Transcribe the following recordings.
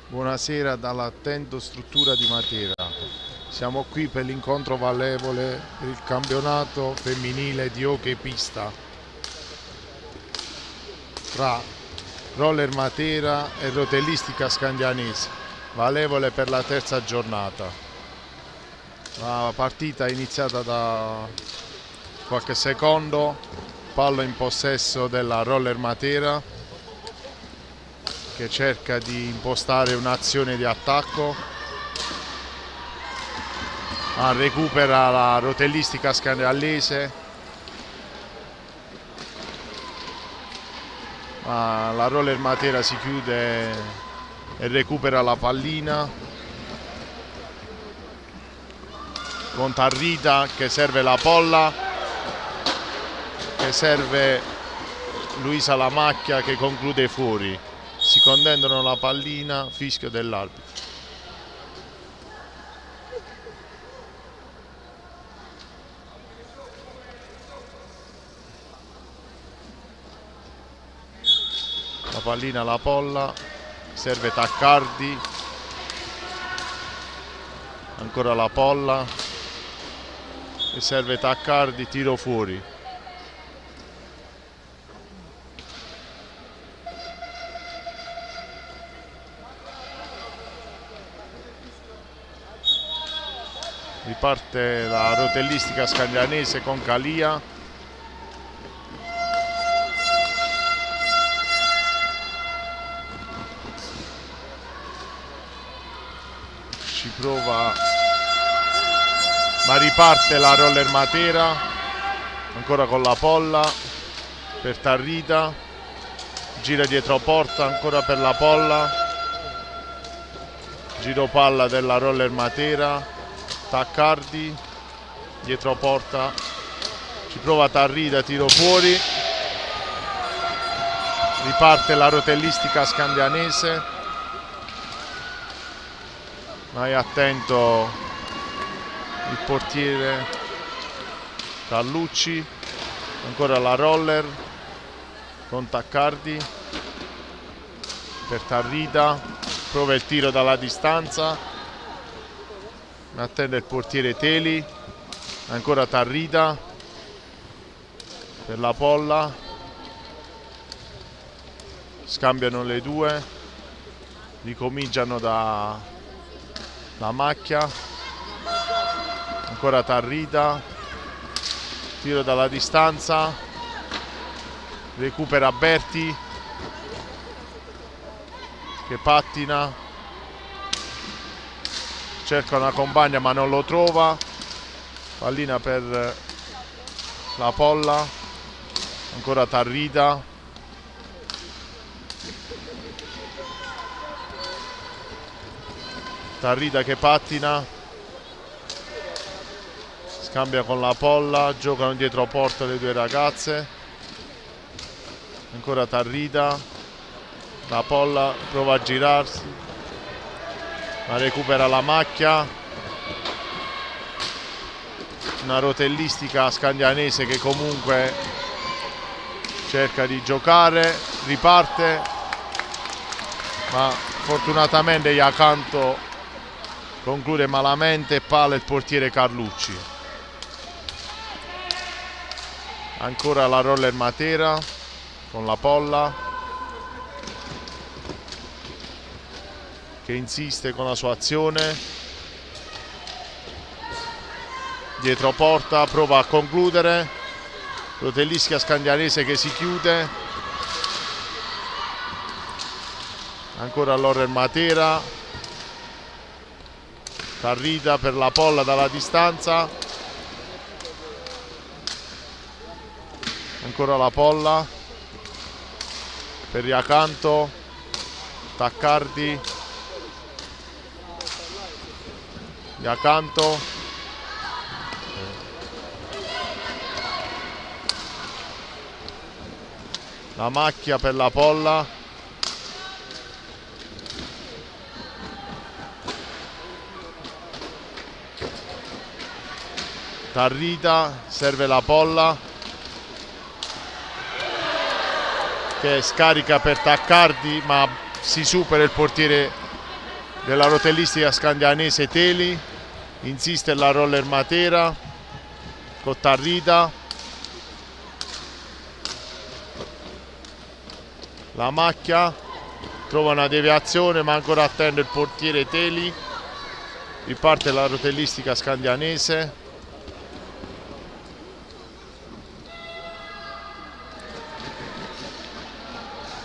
Buonasera dall'attento struttura di Matera. Siamo qui per l'incontro valevole per il campionato femminile di hockey pista tra Roller Matera e Rotellistica Scandianese, valevole per la terza giornata. La partita è iniziata da qualche secondo, palla in possesso della Roller Matera che cerca di impostare un'azione di attacco, recupera la Rotellistica Scandianese, la Roller Matera si chiude e recupera la pallina con Tarrita che serve la polla, che serve Luisa Lamacchia che conclude fuori. Si contendono la pallina, fischio dell'arbitro. La pallina alla polla, serve Taccardi, ancora la polla e serve Taccardi, tiro fuori. Riparte la Rotellistica Scandianese con Calia. Ci prova, ma riparte la Roller Matera, ancora con la polla per Tarrita, gira dietro porta ancora per la polla, giro palla della Roller Matera, Taccardi dietro porta, ci prova Tarrita, tiro fuori, riparte la Rotellistica Scandianese, ma è attento il portiere Carlucci, ancora la Roller con Taccardi per Tarrita, prova il tiro dalla distanza, attende il portiere Teli, ancora Tarrita per la polla, scambiano le due, ricominciano da macchia, ancora Tarrita, tiro dalla distanza, recupera Berti che pattina, cerca una compagna ma non lo trova, pallina per la polla, ancora Tarrita, Tarrita che pattina, scambia con la polla, giocano dietro porta le due ragazze, ancora Tarrita, la polla prova a girarsi, ma recupera la macchia, una Rotellistica Scandianese che comunque cerca di giocare, riparte, ma fortunatamente Iacanto conclude malamente e palla il portiere Carlucci. Ancora la Roller Matera con la polla che insiste con la sua azione, dietro porta, prova a concludere, Rotellistica Scandianese che si chiude, ancora Roller Matera, Tarrita per la polla dalla distanza, ancora la polla per Iacanto, Taccardi, Iacanto, la macchia per la polla, Tarrita serve la polla che scarica per Taccardi ma si supera il portiere della rotellistica scandianese Teli, insiste la roller Matera, Cottarrita, la macchia, trova una deviazione ma ancora attende il portiere Teli, riparte la rotellistica scandianese.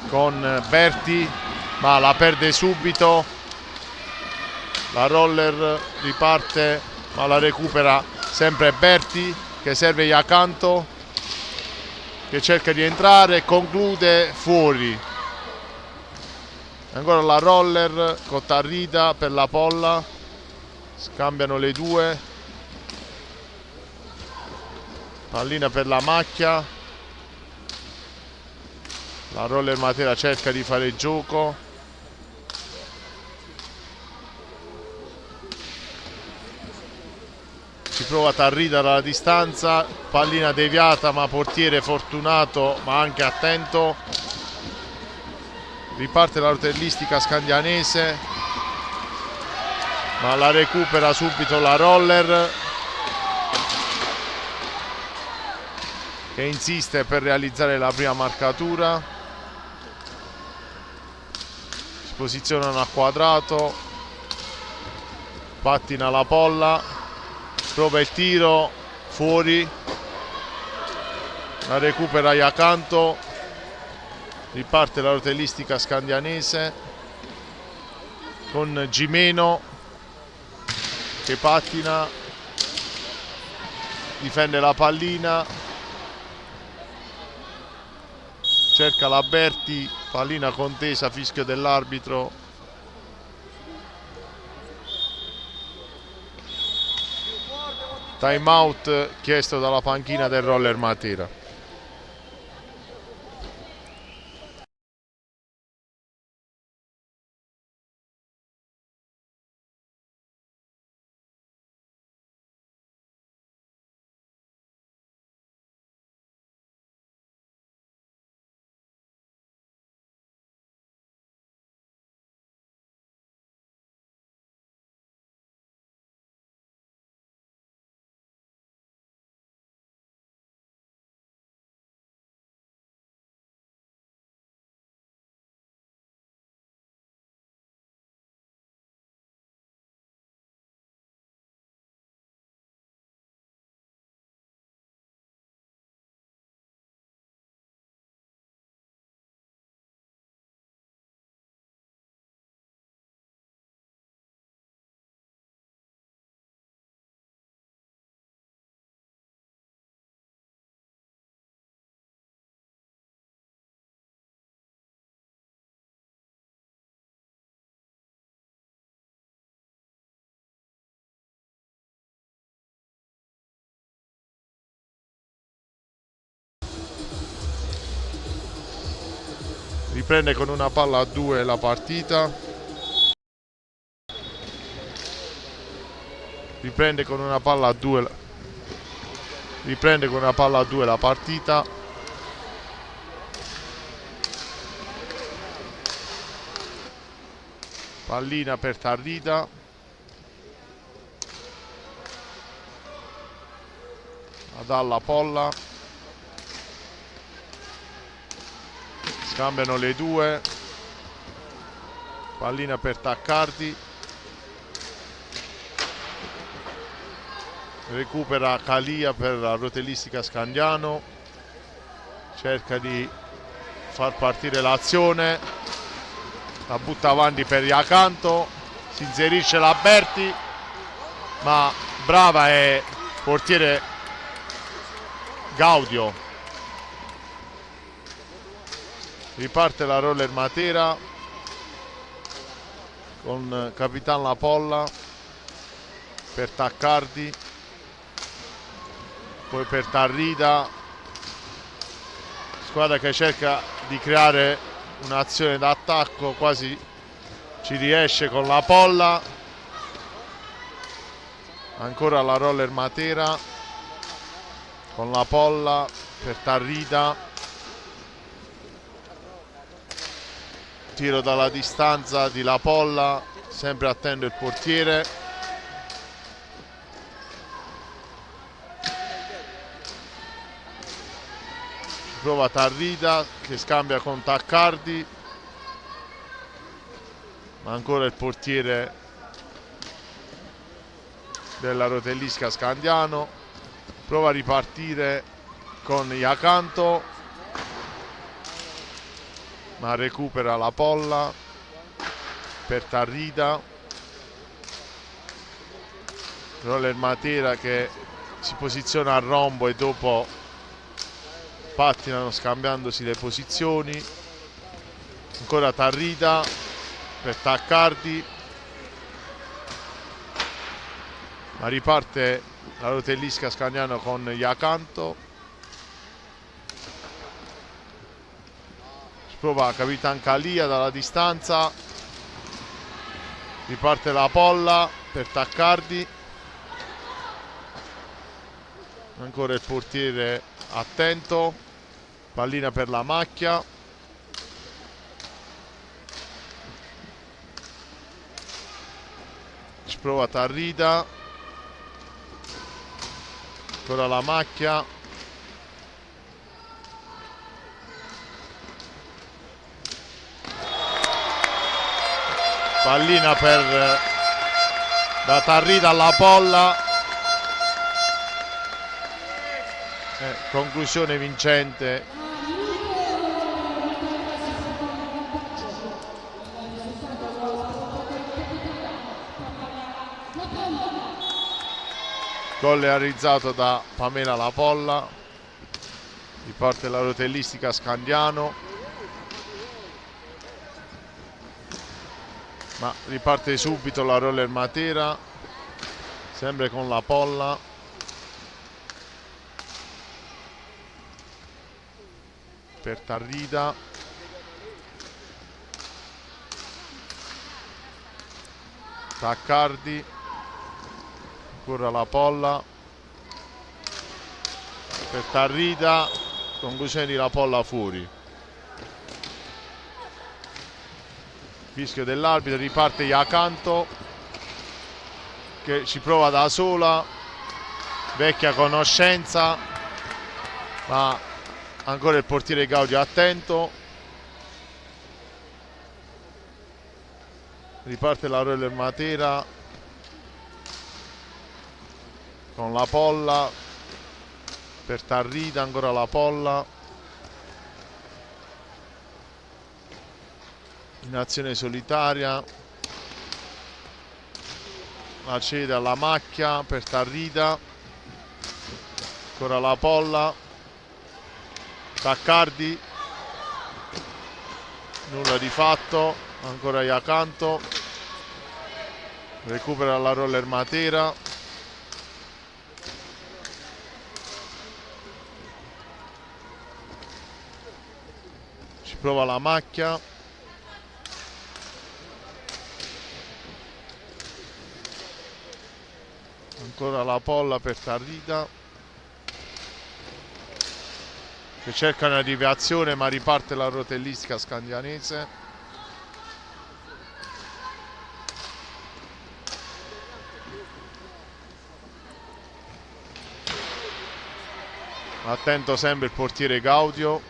Con Berti, ma la perde subito, la roller riparte ma la recupera sempre Berti, che serve Iacanto, che cerca di entrare e conclude fuori. Ancora la roller, Cottarrita per la Polla, scambiano le due, pallina per la macchia. La roller Matera cerca di fare gioco. Si prova Tarrita dalla distanza, pallina deviata ma portiere fortunato ma anche attento. Riparte la rotellistica scandianese, ma la recupera subito la roller, che insiste per realizzare la prima marcatura. Si posizionano a quadrato, pattina la Polla, prova il tiro, fuori, la recupera Iacanto, riparte la rotellistica scandianese con Gimeno che pattina, difende la pallina, cerca la Berti, pallina contesa, fischio dell'arbitro. Time out chiesto dalla panchina del roller Matera. Riprende con una palla a 2 la partita. Riprende con una palla a 2 la partita. Pallina per Tarrita. Dalla Polla. Scambiano le due, pallina per Taccardi, recupera Calia per la rotellistica Scandiano, cerca di far partire l'azione, la butta avanti per Iacanto, si inserisce la Berti, ma brava è portiere Gaudio. Riparte la roller Matera con Capitan La Polla per Taccardi, poi per Tarrita, squadra che cerca di creare un'azione d'attacco, quasi ci riesce con la Polla. Ancora la roller Matera con la Polla per Tarrita, tiro dalla distanza di La Polla, sempre attento il portiere. Prova Tarrida che scambia con Taccardi, ma ancora il portiere della Rotellisca Scandiano. Prova a ripartire con Iacanto, ma recupera la polla per Tarrida. Roller Matera che si posiziona a rombo e dopo pattinano scambiandosi le posizioni. Ancora Tarrida per Taccardi, ma riparte la Rotellisca Scandiano con Iacanto. Prova Capitan Calia dalla distanza, riparte la polla per Taccardi, ancora il portiere attento, pallina per la macchia, ci prova Tarrida, ancora la macchia, pallina da Tarrida alla polla, conclusione vincente. Gol realizzato da Pamela La Polla, riparte la Rotellistica Scandiano, ma riparte subito la Roller Matera, sempre con la polla. Per Tarrida, Taccardi, ancora la polla per Tarrida, conclusione di La Polla fuori. Fischio dell'arbitro, riparte Iacanto che ci prova da sola, vecchia conoscenza, ma ancora il portiere Gaudio attento. Riparte la Roller Matera con la polla per Tarrida, ancora la polla in azione solitaria, la cede alla macchia per Tarrida, ancora la polla, Taccardi, nulla di fatto, ancora Iacanto, recupera la Roller Matera, ci prova la macchia, ancora la polla per Tarrida che cerca una deviazione ma riparte la Rotellistica Scandianese. Attento sempre il portiere Gaudio.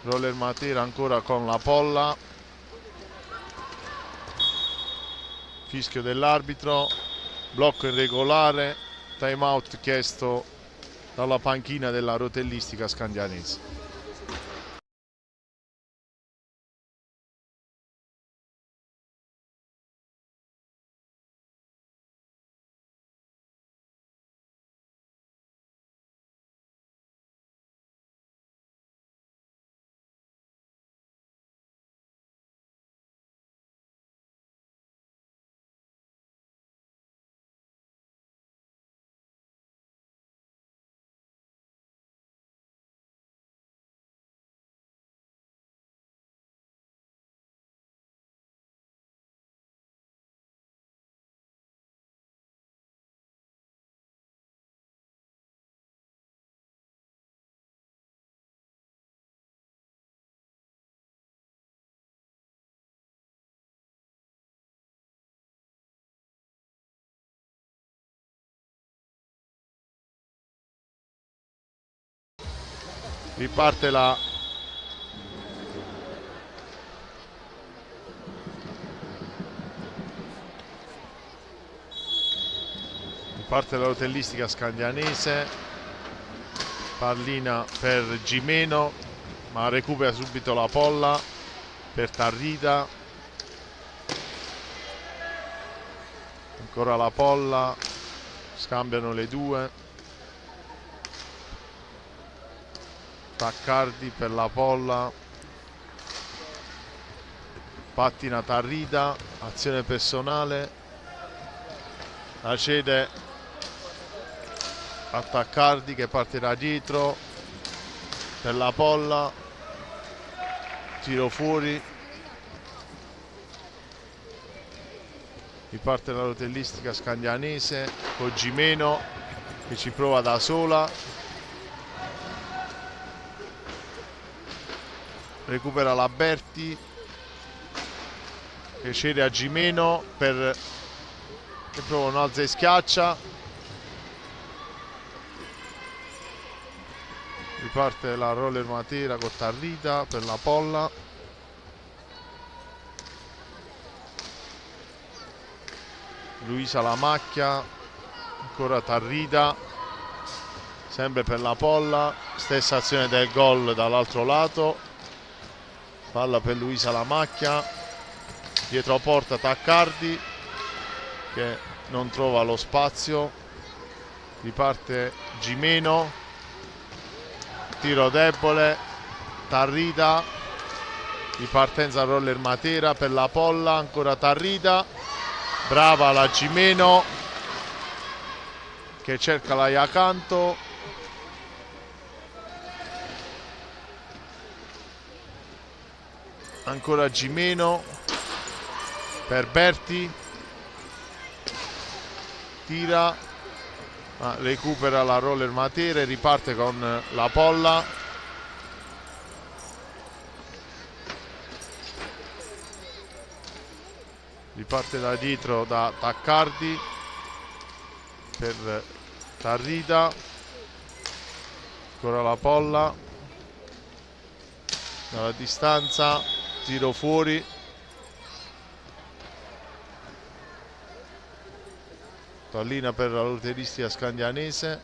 Roller Matera ancora con la polla. Fischio dell'arbitro, blocco irregolare, time out chiesto dalla panchina della Rotellistica Scandianese. Riparte la rotellistica scandianese. Pallina per Gimeno, ma recupera subito la polla per Tarrida. Ancora la polla, scambiano le due. Taccardi per la polla, pattina Tarrida, azione personale, la cede a Taccardi che parte da dietro per la polla, tiro fuori, riparte la rotellistica scandianese con Gimeno che ci prova da sola. Recupera la Berti che cede a Gimeno che prova un alza e schiaccia. Riparte la Roller Matera con Tarrida per la polla. Luisa la macchia, ancora Tarrida, sempre per la polla, stessa azione del gol dall'altro lato. Palla per Luisa la macchia, dietro porta Taccardi che non trova lo spazio. Riparte Gimeno, tiro debole, Tarrida, ripartenza Roller Matera per la polla, ancora Tarrida, brava la Gimeno che cerca la Iacanto. Ancora Gimeno per Berti, tira, ma recupera la Roller Matera e riparte con la polla. Riparte da dietro da Taccardi per Tarrida, ancora la polla dalla distanza, tiro fuori, pallina per la rotellistica scandianese.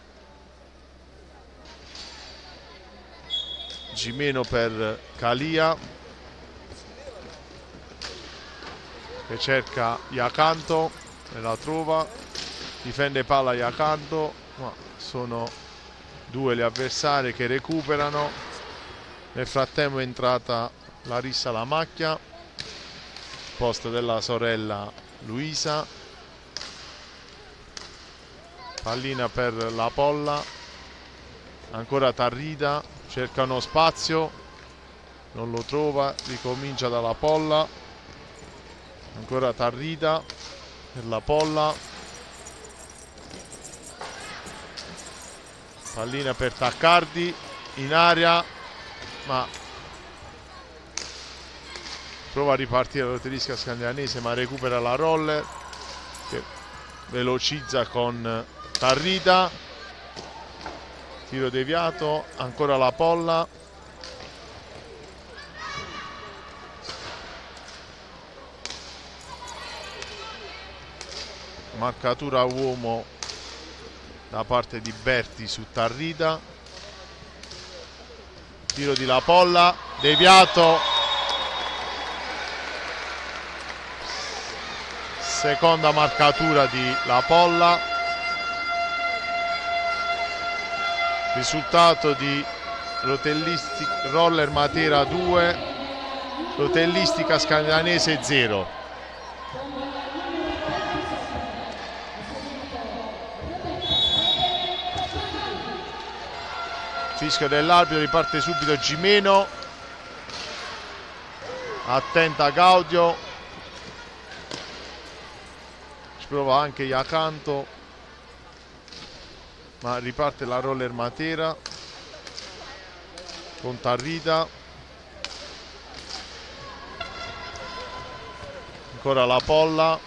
Gimeno per Calia che cerca Iacanto e la trova, difende palla Iacanto, ma sono due gli avversari che recuperano. Nel frattempo è entrata Larissa la macchia, posto della sorella Luisa. Pallina per la polla, ancora Tarrida, cerca uno spazio, non lo trova, ricomincia dalla polla, ancora Tarrida per la polla, pallina per Taccardi in aria, ma prova a ripartire la rotellistica scandianese, ma recupera la Roller che velocizza con Tarrida, tiro deviato, ancora la polla, marcatura uomo da parte di Berti su Tarrida, tiro di la polla, deviato, seconda marcatura di la polla, risultato di Roller Matera 2, rotellistica scandianese 0. Fischio dell'arbitro, riparte subito Gimeno, attenta Gaudio, ci prova anche Iacanto, ma riparte la Roller Matera con Tarrida, ancora la polla,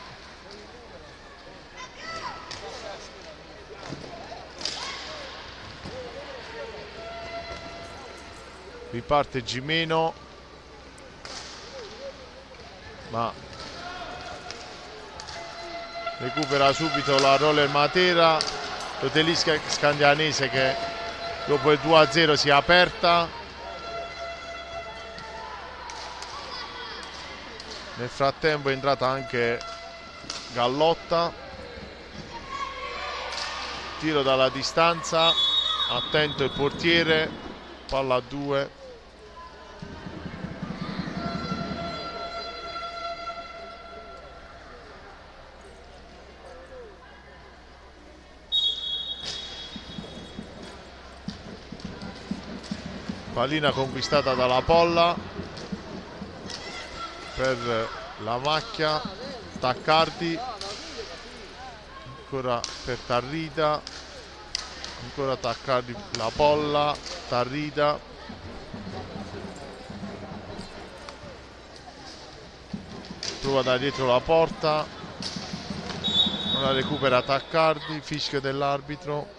Riparte Gimeno, ma recupera subito la Roller Matera. Rotellistica Scandianese che dopo il 2-0 si è aperta. Nel frattempo è entrata anche Gallotta. Tiro dalla distanza, attento il portiere, palla a 2. Pallina conquistata dalla Polla per la Macchia, Taccardi, ancora per Tarrida, ancora Taccardi, la Polla, Tarrida, prova da dietro la porta, non la recupera Taccardi, fischio dell'arbitro.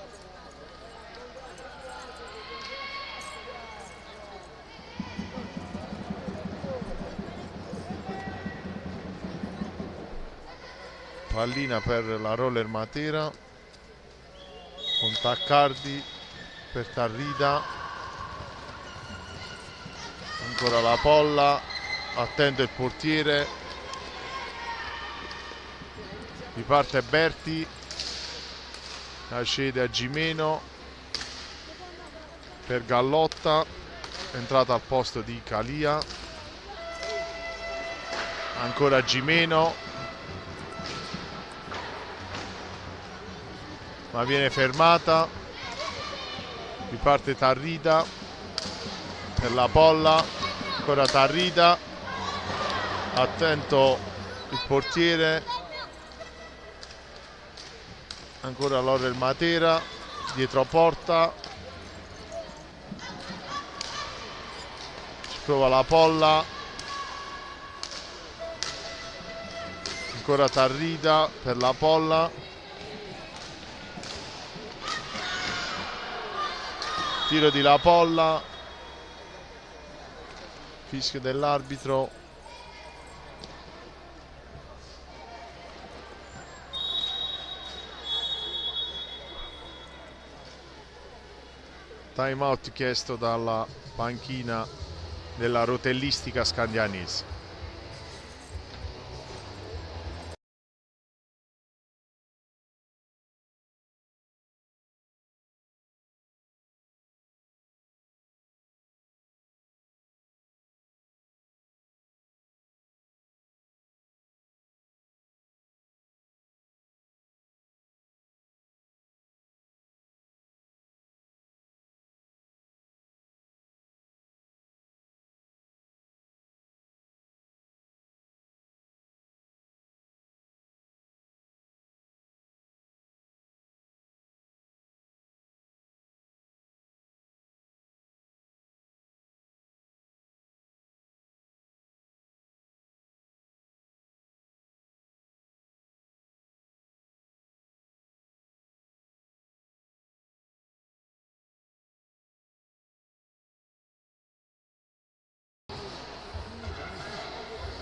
Pallina per la Roller Matera con Taccardi per Tarrida, ancora la Polla, attento il portiere, riparte Berti, la cede a Gimeno per Gallotta, entrata al posto di Calia, ancora Gimeno, ma viene fermata. Riparte Tarrida per la Polla, ancora Tarrida, attento il portiere, ancora Roller Matera dietro porta, ci prova la Polla, ancora Tarrida per la Polla, tiro di la Polla, fischio dell'arbitro. Time out chiesto dalla panchina della Rotellistica Scandianese.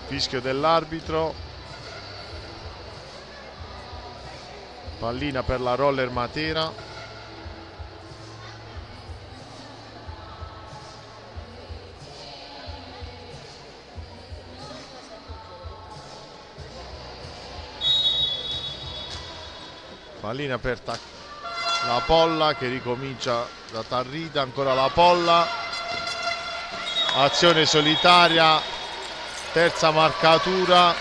Fischio dell'arbitro, pallina per la Roller Matera. Pallina per la Polla che ricomincia da Tarrida, ancora la Polla, azione solitaria, terza marcatura,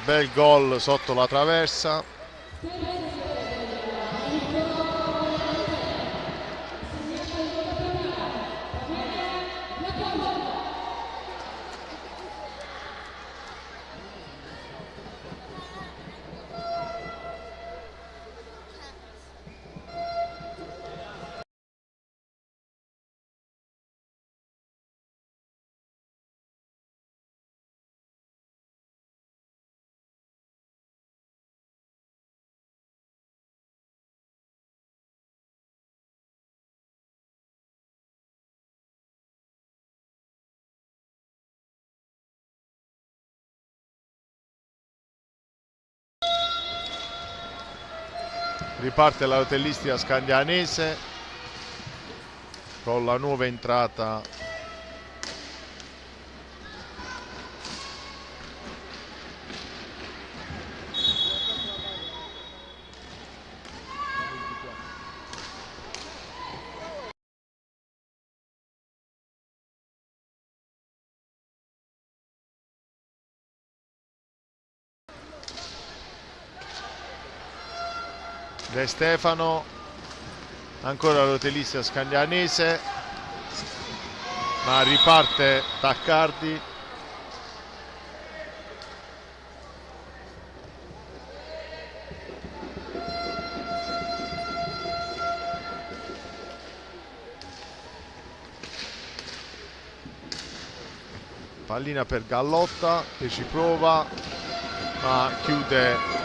bel gol sotto la traversa. Riparte la rotellistica scandianese con la nuova entrata De Stefano, ancora rotellistica scandianese, ma riparte Taccardi. Pallina per Gallotta che ci prova, ma chiude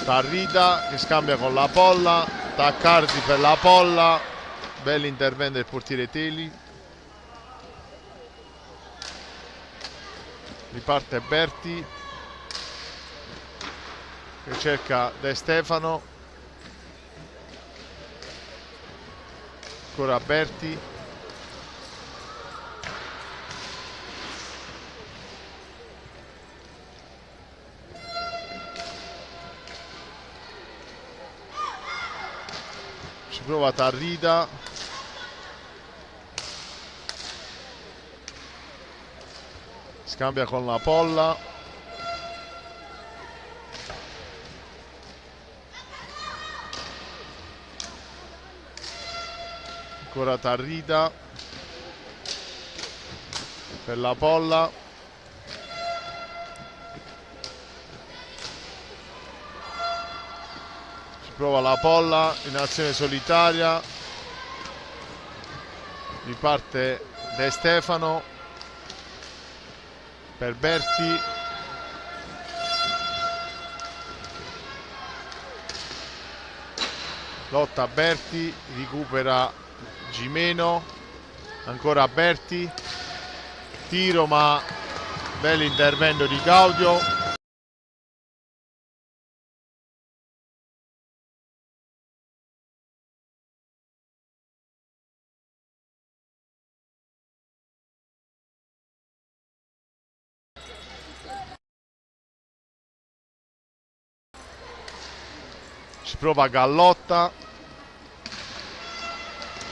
Tarrida che scambia con la Polla. Taccardi per la Polla, bell'intervento del portiere Teli. Riparte Berti che cerca De Stefano, ancora Berti. Prova Tarrida, scambia con la Polla, ancora Tarrida per la Polla, prova la Polla in azione solitaria, riparte De Stefano per Berti, lotta Berti, recupera Gimeno, ancora Berti, tiro ma bell'intervento di Gaudio. Ci prova Gallotta,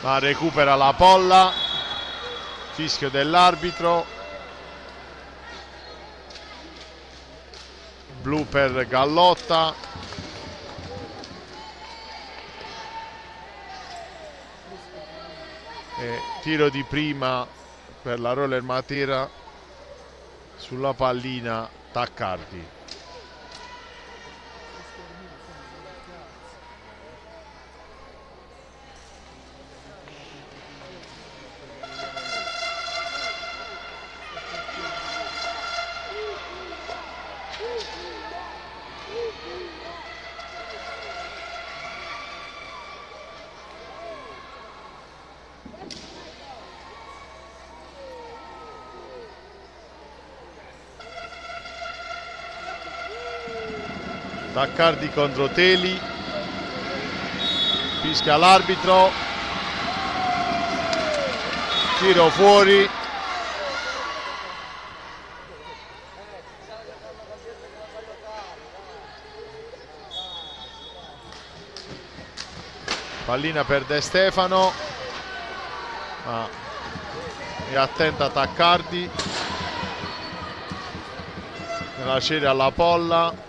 ma recupera la Polla, fischio dell'arbitro, blu per Gallotta, e tiro di prima per la Roller Matera sulla pallina Taccardi. Taccardi contro Teli, fischia l'arbitro, tiro fuori, pallina per De Stefano, ma è attenta Taccardi, nella cede alla Polla.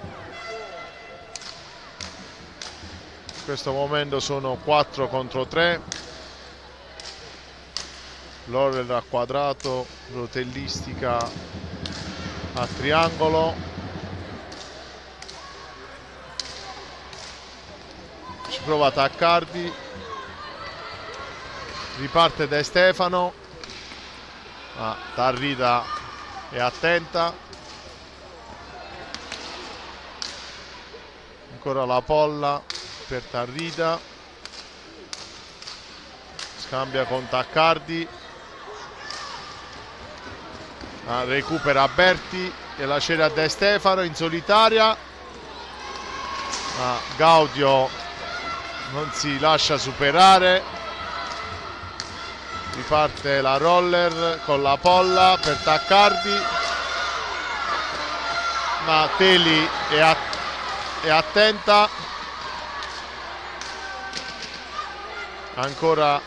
In questo momento sono 4 contro 3, Roller a quadrato, rotellistica a triangolo, ci prova Taccardi, riparte De Stefano, ma Tarrida è attenta, ancora la Polla per Tarrida, scambia con Taccardi, recupera Berti e la cede a De Stefano in solitaria, ma Gaudio non si lascia superare. Riparte la Roller con la Polla per Taccardi, ma Teli è attenta. Ancora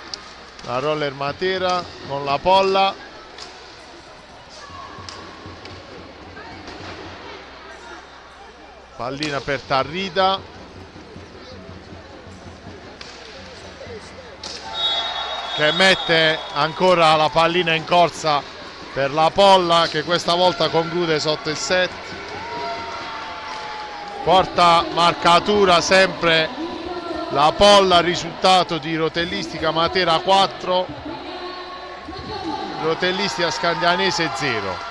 la Roller Matera con la Polla, pallina per Tarrida, che mette ancora la pallina in corsa per la Polla, che questa volta conclude sotto il set. Porta marcatura sempre la Polla, risultato di Rotellistica Matera 4, Rotellistica Scandianese 0.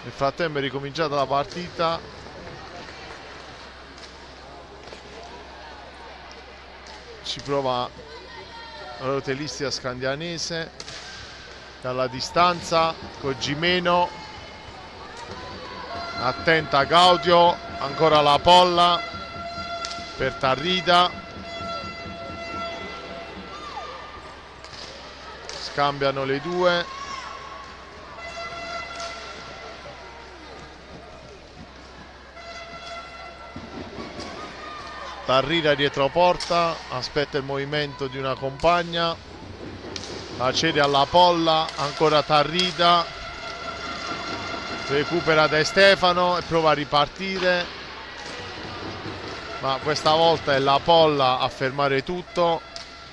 Nel frattempo è ricominciata la partita. Ci prova la Rotellistica Scandianese dalla distanza con Gimeno, attenta Gaudio, ancora la Polla per Tarrida, scambiano le due. Tarrida dietro porta, aspetta il movimento di una compagna, la cede alla Polla, ancora Tarrida, recupera De Stefano e prova a ripartire, ma questa volta è la Polla a fermare tutto.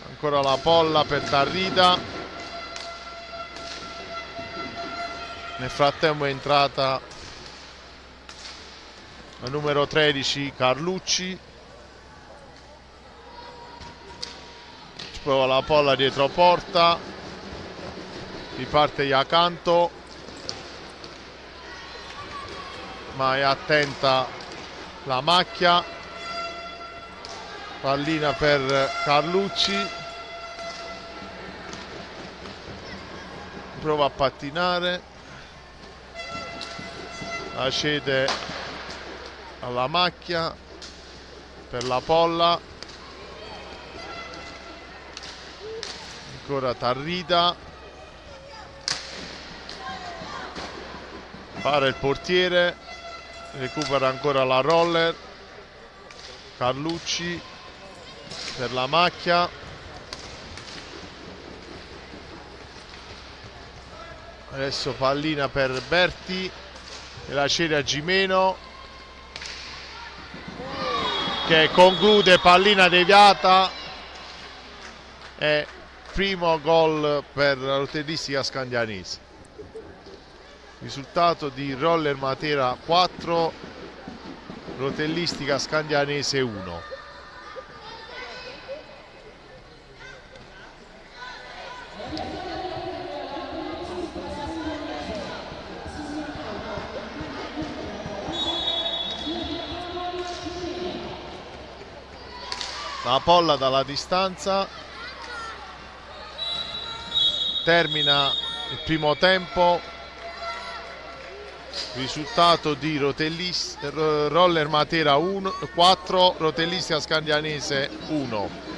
Ancora la Polla per Tarrida. Nel frattempo è entrata la numero 13 Carlucci, prova la Polla dietro porta, riparte Iacanto, ma è attenta la Macchia, pallina per Carlucci, prova a pattinare, la cede alla Macchia per la Polla, ancora Tarrida, para il portiere, recupera ancora la Roller, Carlucci per la Macchia, adesso pallina per Berti e la cede a Gimeno, che conclude, pallina deviata, e primo gol per la Rotellistica Scandianese. Risultato di Roller Matera 4, Rotellistica Scandianese 1. La Polla dalla distanza, termina il primo tempo, risultato di Roller Matera 4, Rotellistica Scandianese 1.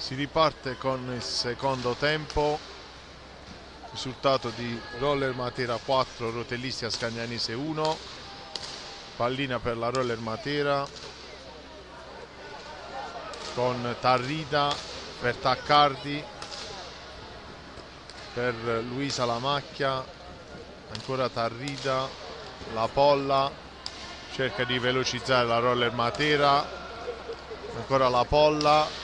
Si riparte con il secondo tempo, risultato di Roller Matera 4, Rotellistica Scagnanese 1, pallina per la Roller Matera con Tarrida per Taccardi, per Luisa La Macchia, ancora Tarrida, la Polla cerca di velocizzare la Roller Matera, ancora la Polla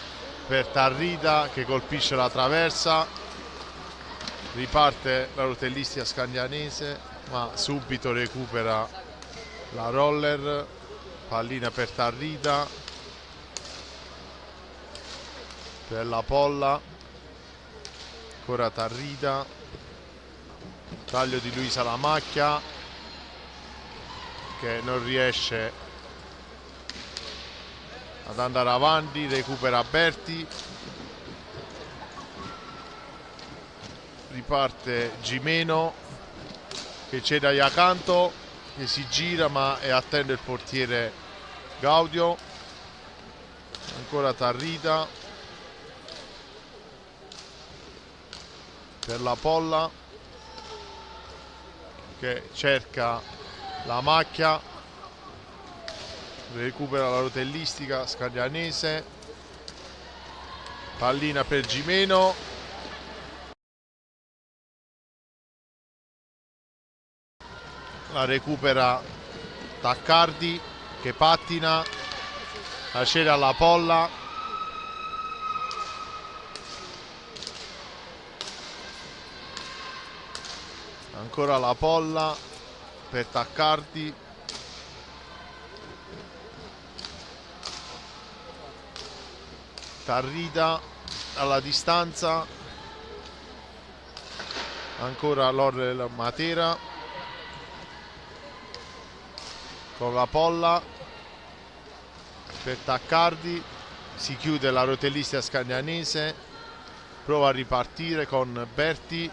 per Tarrida che colpisce la traversa, riparte la Rotellistica Scagnanese ma subito recupera la Roller, pallina per Tarrida, per la Polla, ancora Tarrida, taglio di Luisa La Macchia che non riesce ad andare avanti, recupera Berti, riparte Gimeno che cede a Iacanto che si gira ma è attento il portiere Gaudio, ancora Tarrida per la Polla che cerca La Macchia, recupera la Rotellistica Scaglianese, pallina per Gimeno, la recupera Taccardi che pattina, la cede alla Polla, ancora la Polla per Taccardi, Tarrida alla distanza, ancora l'Orrel Matera con la Polla per Taccardi, si chiude la Rotellistica Scagnanese, prova a ripartire con Berti,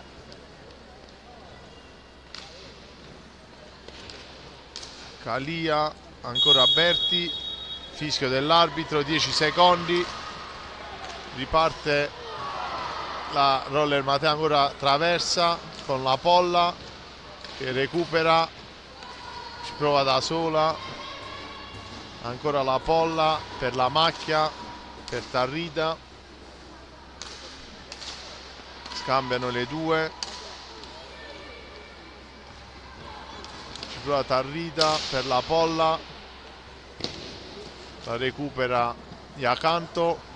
Calia, ancora Berti, fischio dell'arbitro, 10 secondi, riparte la Roller Matera, ancora traversa con la Polla che recupera, ci prova da sola, ancora la Polla per La Macchia, per Tarrida, scambiano le due, ci prova Tarrida per la Polla, la recupera Iacanto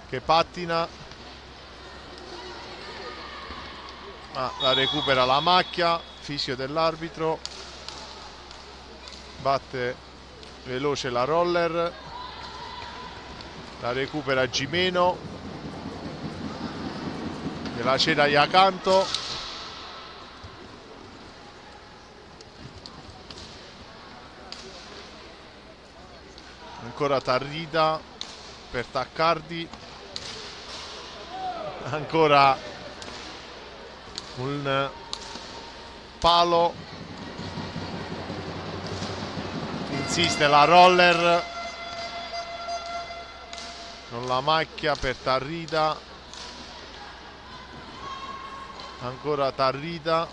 che pattina, la recupera La Macchia, fischio dell'arbitro, batte veloce la Roller, la recupera Gimeno che la cede a Iacanto, ancora Tarrida per Taccardi, ancora un palo, insiste la Roller, non La Macchia per Tarrida, ancora Tarrida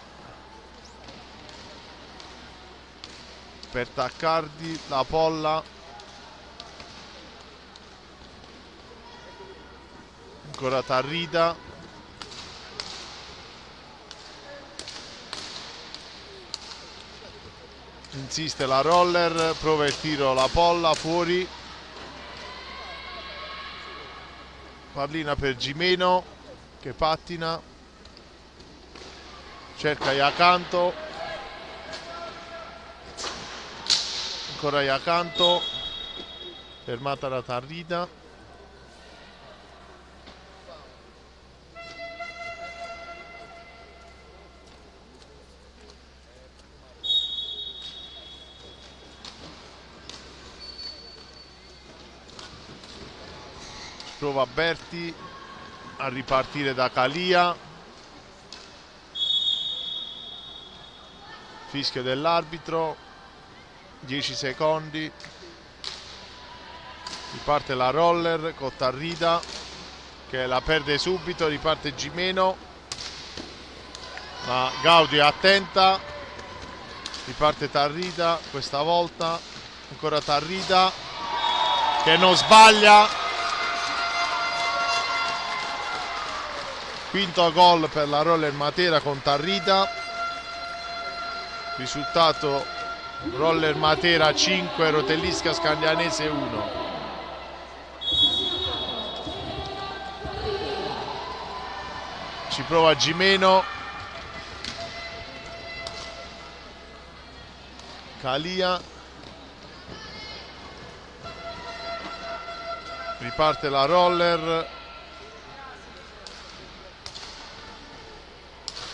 per Taccardi, la Polla, ancora Tarrida, insiste la Roller, prova il tiro la Polla, fuori, pallina per Gimeno che pattina, cerca Iacanto, ancora Iacanto, fermata da Tarrida, prova Berti a ripartire da Calia, fischio dell'arbitro, 10 secondi, riparte la Roller con Tarrida, che la perde subito, riparte Gimeno, ma Gaudi è attenta, riparte Tarrida questa volta, ancora Tarrida che non sbaglia, quinto gol per la Roller Matera con Tarrida, risultato Roller Matera 5, Rotellisca Scandianese 1. Ci prova Gimeno, Calia, riparte la Roller,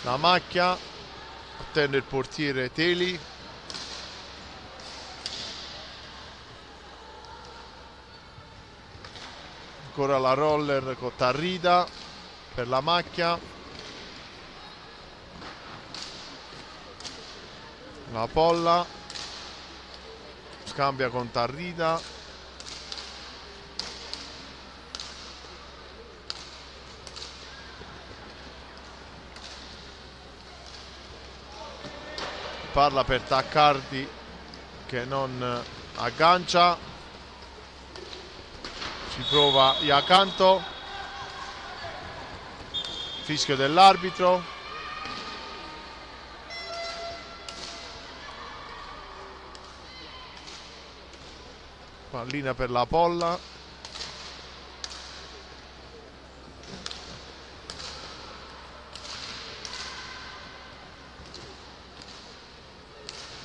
la macchia, attende il portiere Teli, ancora la Roller con Tarrida per la macchia, la Polla scambia con Tarrida, parla per Taccardi che non aggancia, ci prova Iacanto, fischio dell'arbitro, pallina per la Polla,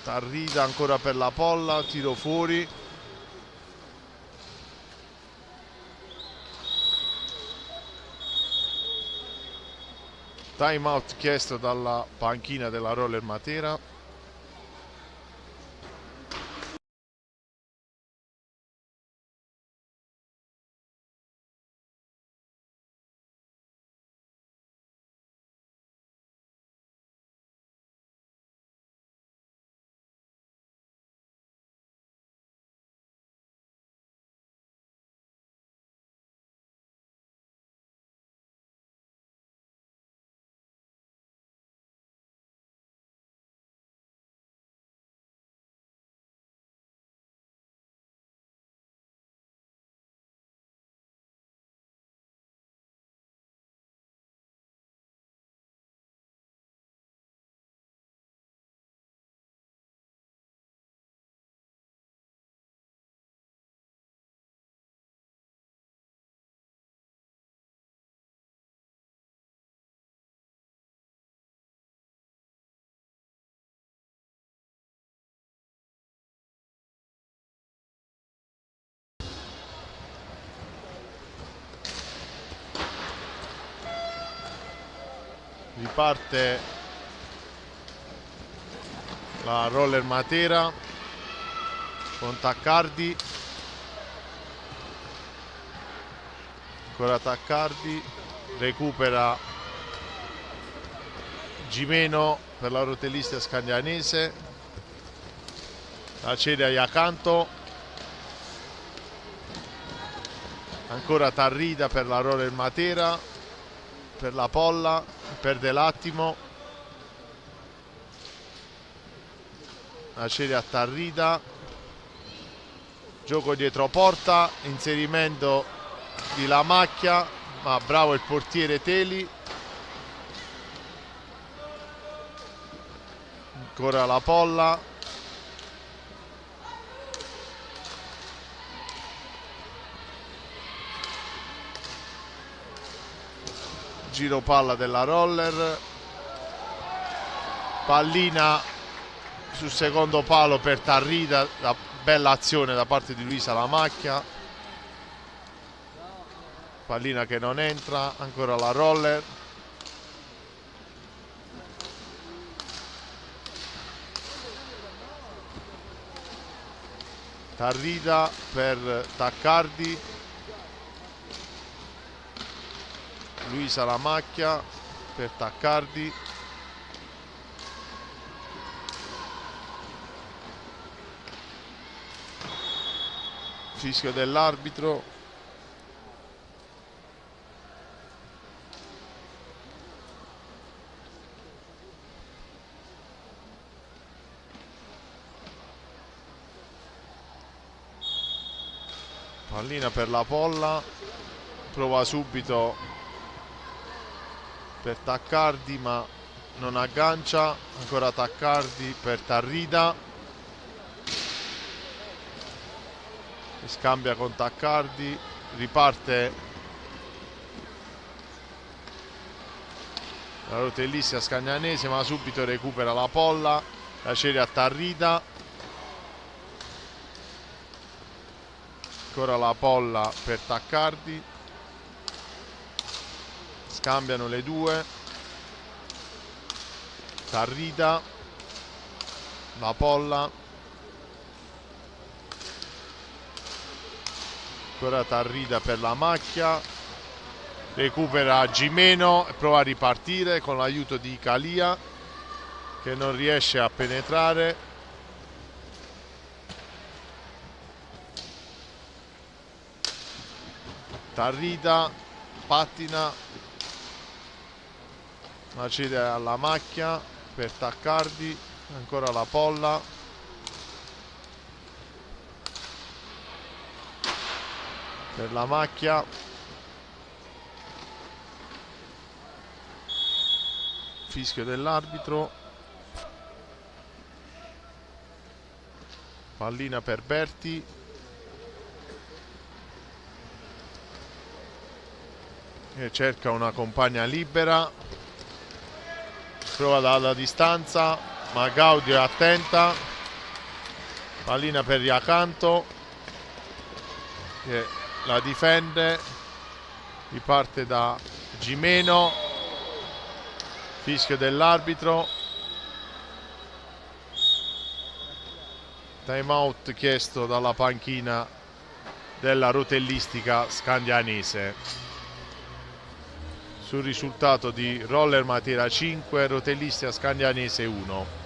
Tarrida ancora per la Polla, tiro fuori, time out chiesto dalla panchina della Roller Matera. Riparte la Roller Matera con Taccardi, ancora Taccardi, recupera Gimeno per la Rotellista Scandianese, la cede a Iacanto, ancora Tarrida per la Roller Matera, per la Polla, perde l'attimo, la cede a Tarrida, gioco dietro porta, inserimento di La Macchia, ma bravo il portiere Teli, ancora la Polla, giro palla della Roller, pallina sul secondo palo per Tarrida, bella azione da parte di Luisa La Macchia, pallina che non entra, ancora la Roller, Tarrida per Taccardi, Luisa La Macchia per Taccardi, fischio dell'arbitro, Pallina per la Polla, prova subito per Taccardi ma non aggancia, ancora Taccardi per Tarrida, scambia con Taccardi, riparte la rotellista scagnanese ma subito recupera la Polla, la cede a Tarrida, ancora la Polla per Taccardi, scambiano le due, Tarrida, la Polla, ancora Tarrida per la Macchia, recupera Gimeno e prova a ripartire con l'aiuto di Calia che non riesce a penetrare. Tarrida pattina, ma cede alla Macchia per Taccardi, ancora la Polla, per la Macchia, fischio dell'arbitro, pallina per Berti, che cerca una compagna libera, prova dalla distanza ma Gaudio è attenta, pallina per Iacanto che la difende, riparte da Gimeno, fischio dell'arbitro, time out chiesto dalla panchina della rotellistica scandianese sul risultato di Roller Matera 5, Rotellistica Scandianese 1.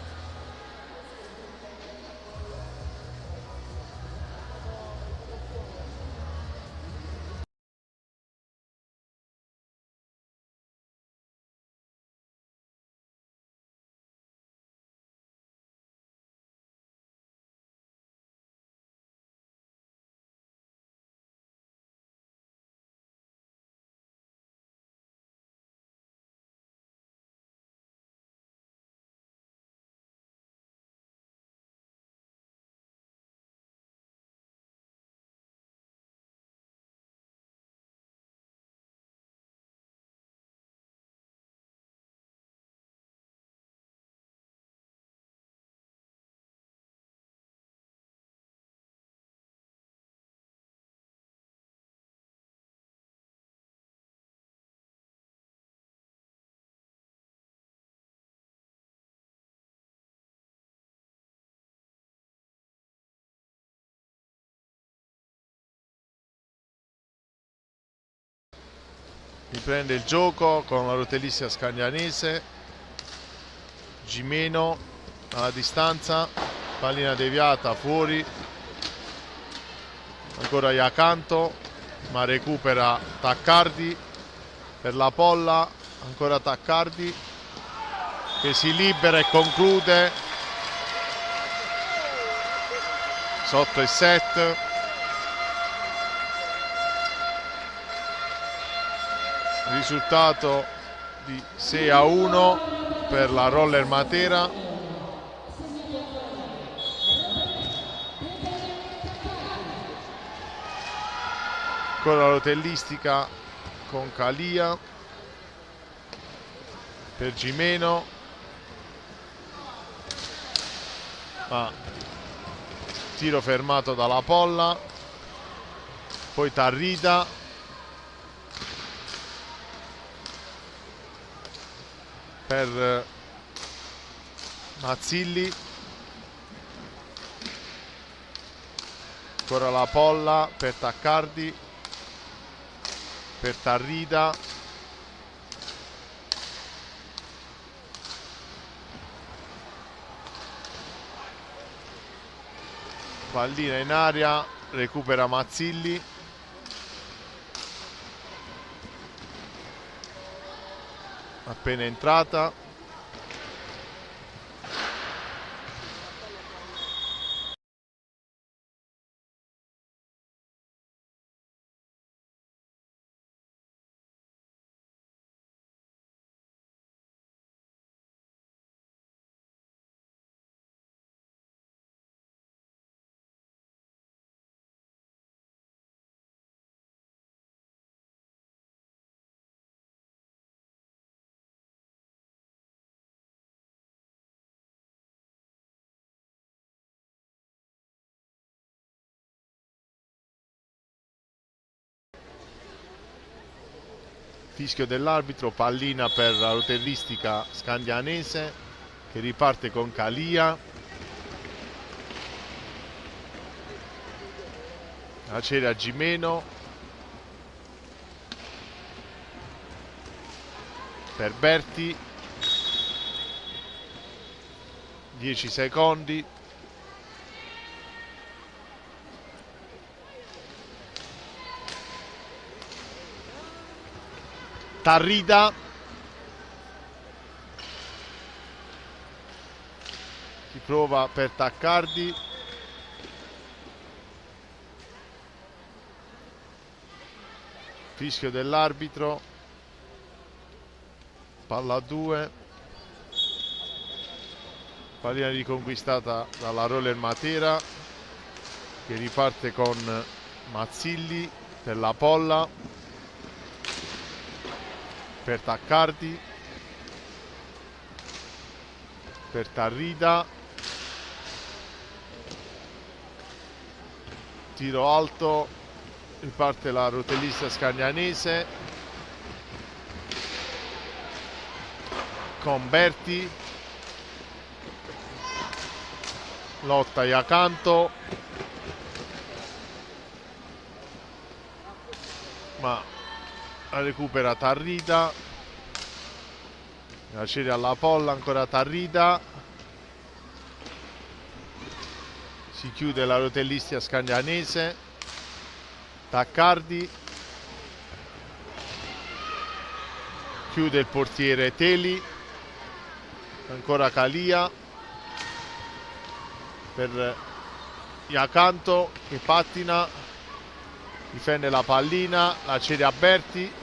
Riprende il gioco con la rotellistica scandianese, Gimeno alla distanza, pallina deviata fuori, ancora Iacanto ma recupera Taccardi per la Polla, ancora Taccardi che si libera e conclude sotto il set. Risultato di 6-1 per la Roller Matera. Con la rotellistica con Calia per Gimeno, ma tiro fermato dalla Polla, poi Tarrida per Mazzilli, ancora la Polla per Taccardi, per Tarrida, pallina in aria, recupera Mazzilli, appena entrata, Fischio dell'arbitro, pallina per la rotellistica scandianese che riparte con Calia. Aceria Gimeno per Berti, 10 secondi. Tarrida, si prova per Taccardi, fischio dell'arbitro, palla a 2, pallina riconquistata dalla Roller Matera che riparte con Mazzilli per la Polla, per Taccardi, per Tarrida, tiro alto, riparte la rotellista scandianese con Berti, lotta Iacanto, ma la recupera Tarrida, la cede alla Polla, ancora Tarrida, si chiude la rotellistica scandianese, Taccardi, chiude il portiere Teli, ancora Calia per Iacanto che pattina, difende la pallina, la cede a Berti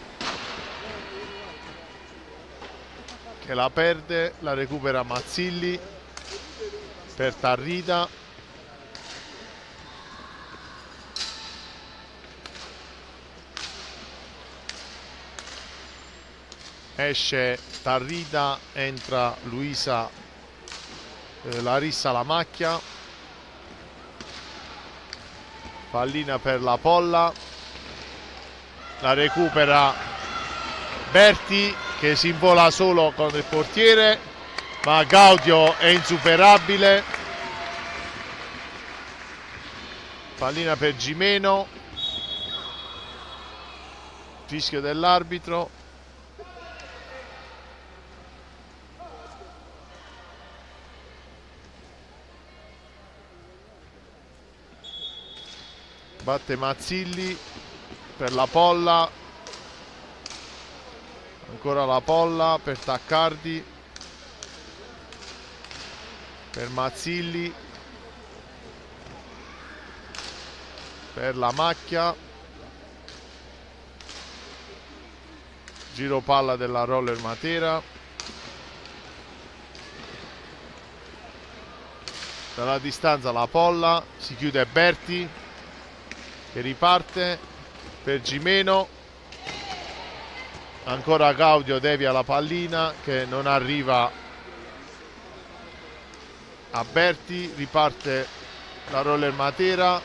che la perde, la recupera Mazzilli per Tarrida, esce Tarrida, entra Luisa Larissa La Macchia, pallina per la Polla, la recupera Berti che si invola solo con il portiere, ma Gaudio è insuperabile, pallina per Gimeno, fischio dell'arbitro. Batte Mazzilli per la Polla, ancora la Polla per Taccardi, per Mazzilli, per La Macchia, giro palla della Roller Matera, dalla distanza la Polla, si chiude Berti che riparte per Gimeno, ancora Gaudio devia la pallina che non arriva a Berti, riparte la Roller Matera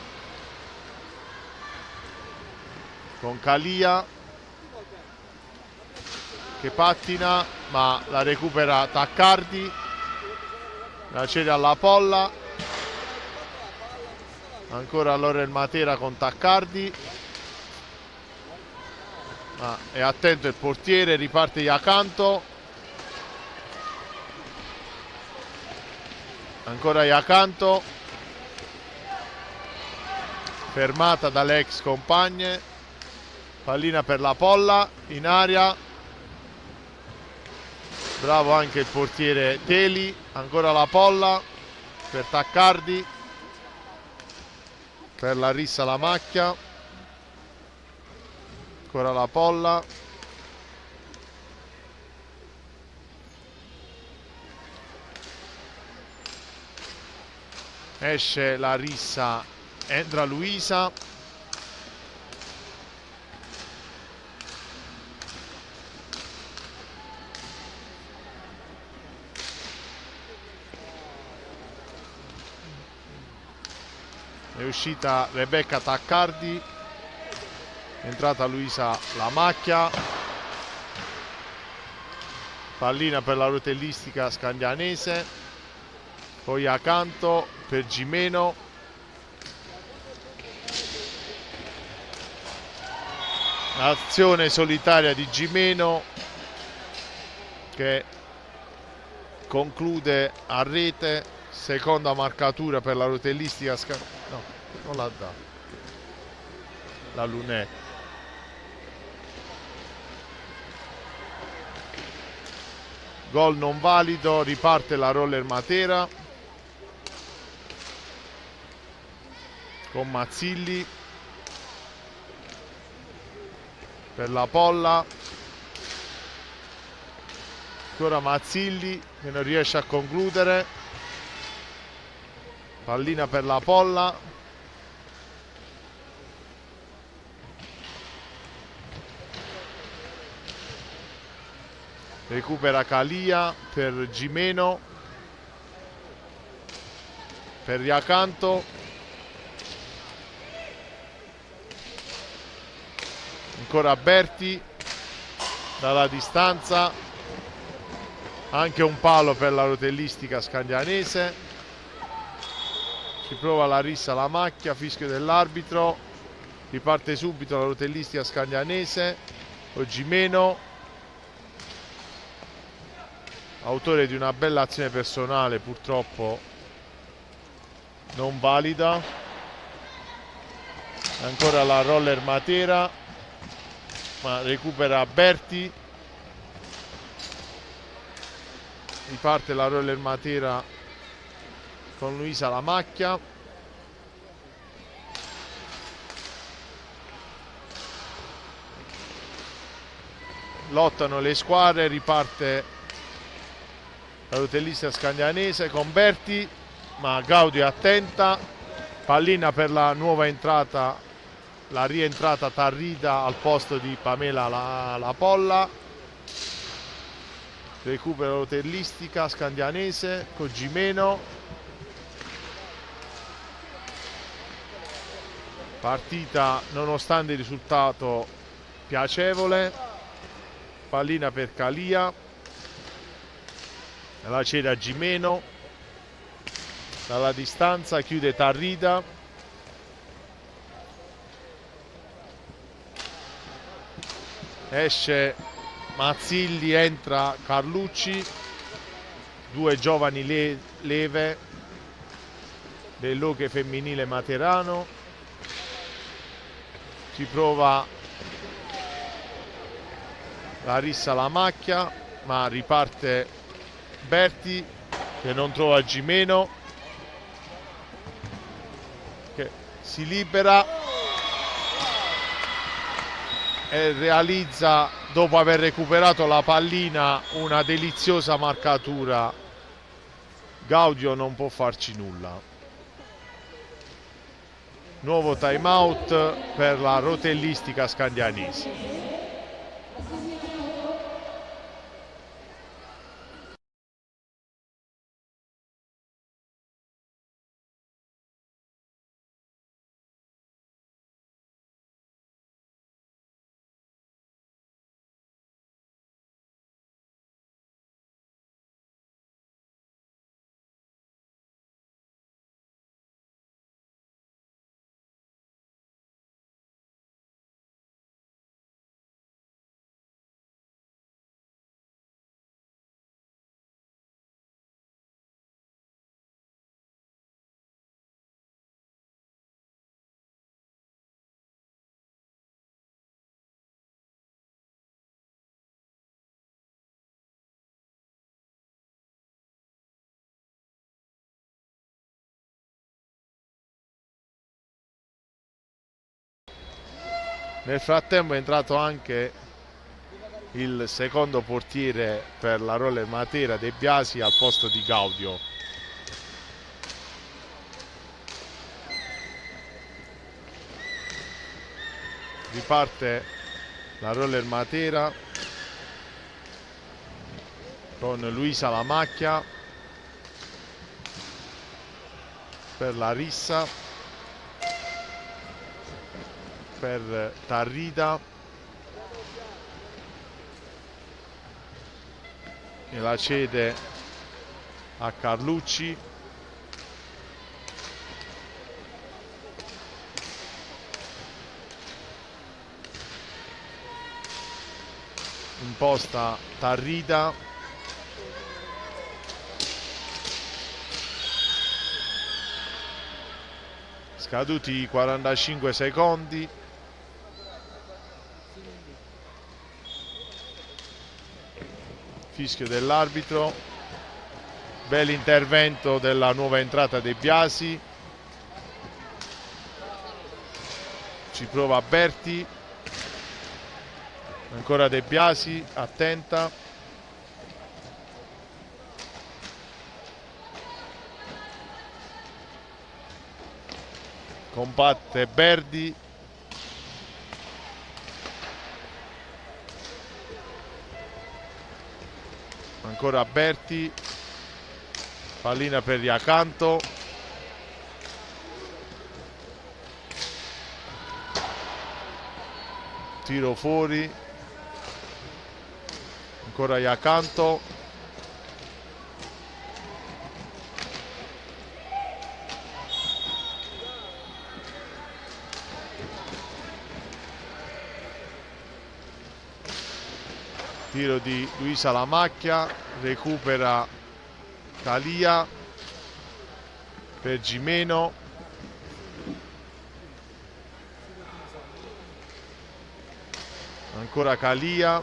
con Calia che pattina ma la recupera Taccardi, la cede alla Polla, ancora Roller Matera con Taccardi, ma è attento il portiere, riparte Iacanto, ancora Iacanto, fermata dalle ex compagne, pallina per la Polla in aria, bravo anche il portiere Teli, ancora la Polla per Taccardi, per Larissa La Macchia, ancora la Polla, esce Larissa, entra Luisa, è uscita Rebecca Taccardi, è entrata Luisa La Macchia, pallina per la rotellistica scandianese, poi accanto per Gimeno, azione solitaria di Gimeno che conclude a rete, seconda marcatura per la rotellistica no, non la dà la lunetta. Gol non valido, riparte la Roller Matera con Mazzilli per la Polla, ancora Mazzilli che non riesce a concludere, pallina per la Polla, recupera Calia per Gimeno, per Iacanto, ancora Berti dalla distanza, anche un palo per la rotellistica scandianese, si prova la rissa alla macchia, fischio dell'arbitro, riparte subito la rotellistica scandianese con Gimeno, autore di una bella azione personale, purtroppo non valida. Ancora la Roller Matera, ma recupera Berti, riparte la Roller Matera con Luisa la macchia, lottano le squadre, riparte la rotellista scandianese con Berti, ma Gaudio è attenta, pallina per la nuova entrata, la rientrata Tarrida al posto di Pamela la Polla, recupera rotellistica scandianese con Gimeno, partita nonostante il risultato piacevole, pallina per Calia, la ceda Gimeno, dalla distanza chiude Tarrida, esce Mazzilli, entra Carlucci, due giovani leve del Loghe femminile Materano, si prova la rissa alla macchia, ma riparte Berti che non trova Gimeno, che si libera e realizza, dopo aver recuperato la pallina, una deliziosa marcatura. Gaudio non può farci nulla. Nuovo time out per la rotellistica scandianese. Nel frattempo è entrato anche il secondo portiere per la Roller Matera, De Biasi, al posto di Gaudio. Riparte la Roller Matera con Luisa la macchia per la rissa, per Tarrida, e la cede a Carlucci. Imposta Tarrida, scaduti i 45 secondi. Fischio dell'arbitro. Bell'intervento della nuova entrata De Biasi. Ci prova Berti. Ancora De Biasi, attenta. Combatte Berti. Ancora Berti. Pallina per Iacanto. Tiro fuori. Ancora Iacanto. Tiro di Luisa Lamacchia, recupera Calia per Gimeno. Ancora Calia.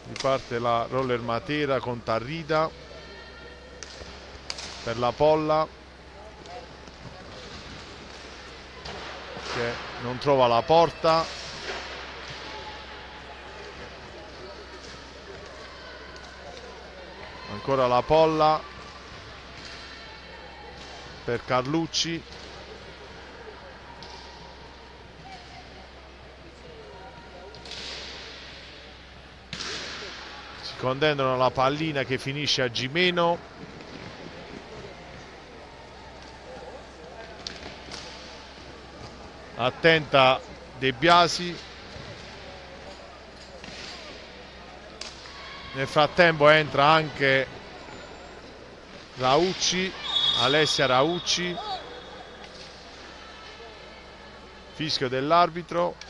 Riparte la Roller Matera con Tarrida per la Polla, che non trova la porta. Ancora la Polla per Carlucci. Si contendono la pallina che finisce a Gimeno. Attenta De Biasi. Nel frattempo entra anche Raucci, Alessia Raucci. Fischio dell'arbitro.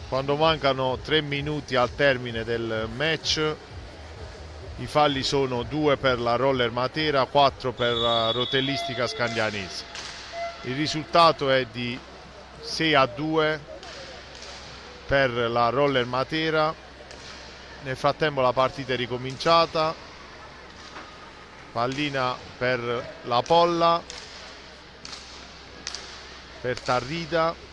Quando mancano 3 minuti al termine del match, i falli sono 2 per la Roller Matera, 4 per la Rotellistica Scandianese. Il risultato è di 6-2 per la Roller Matera. Nel frattempo la partita è ricominciata. Pallina per la Polla, per Tarrida.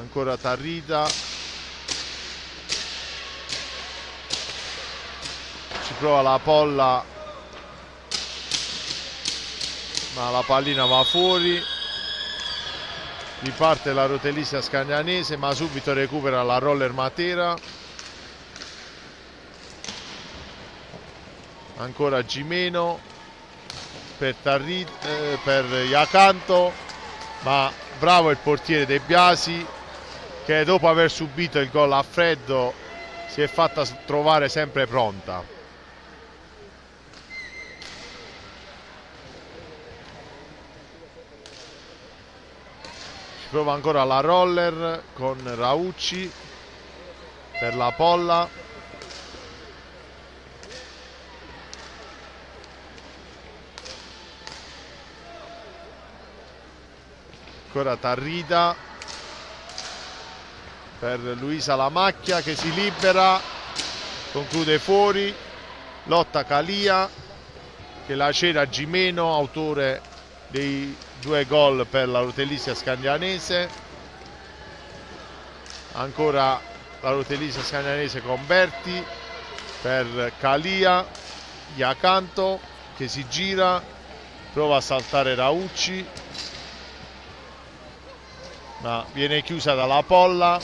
Ancora Tarrida. Ci prova la Polla, ma la pallina va fuori. Riparte la Rotellistica Scandianese, ma subito recupera la Roller Matera. Ancora Gimeno per Tarrida, per Iacanto, ma bravo il portiere De Biasi, che dopo aver subito il gol a freddo si è fatta trovare sempre pronta. Ci prova ancora la Roller con Raucci per la Polla. Ancora Tarrida per Luisa Lamacchia che si libera, conclude fuori, lotta Calia che lacera Gimeno, autore dei 2 gol per la Rotellistica Scandianese. Ancora la Rotellistica Scandianese con Berti per Calia, Iacanto che si gira, prova a saltare Raucci ma viene chiusa dalla Polla,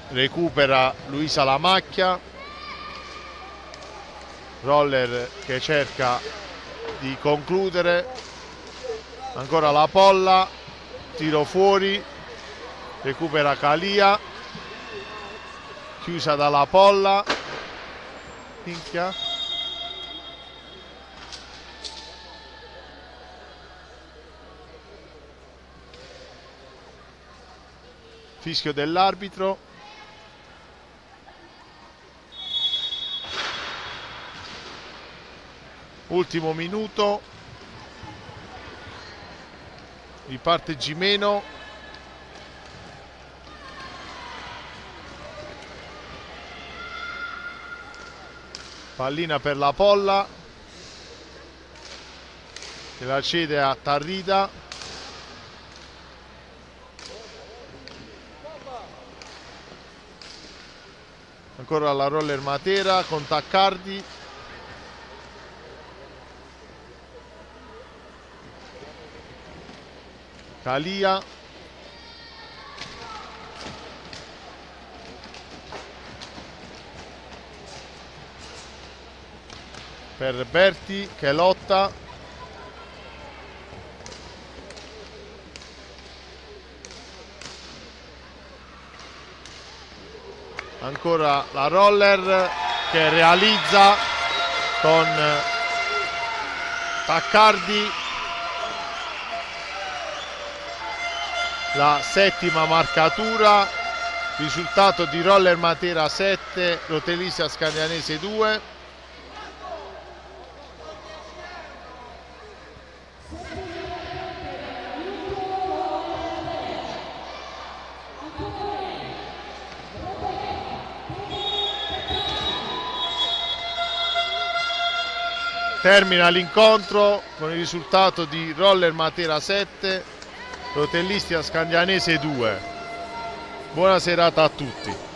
recupera Luisa Lamacchia, Roller che cerca di concludere, ancora la Polla, tiro fuori, recupera Calia, chiusa dalla Polla, minchia. Fischio dell'arbitro. Ultimo minuto. Riparte Gimeno. Pallina per la Polla che la cede a Tarrida. Ancora la Roller Matera con Taccardi. Calia. Per Berti che lotta. Ancora la Roller che realizza con Taccardi la 7ª marcatura. Risultato di Roller Matera 7, Rotellistica Scandianese 2. Termina l'incontro con il risultato di Roller Matera 7, Rotellistica Scandianese 2. Buona serata a tutti.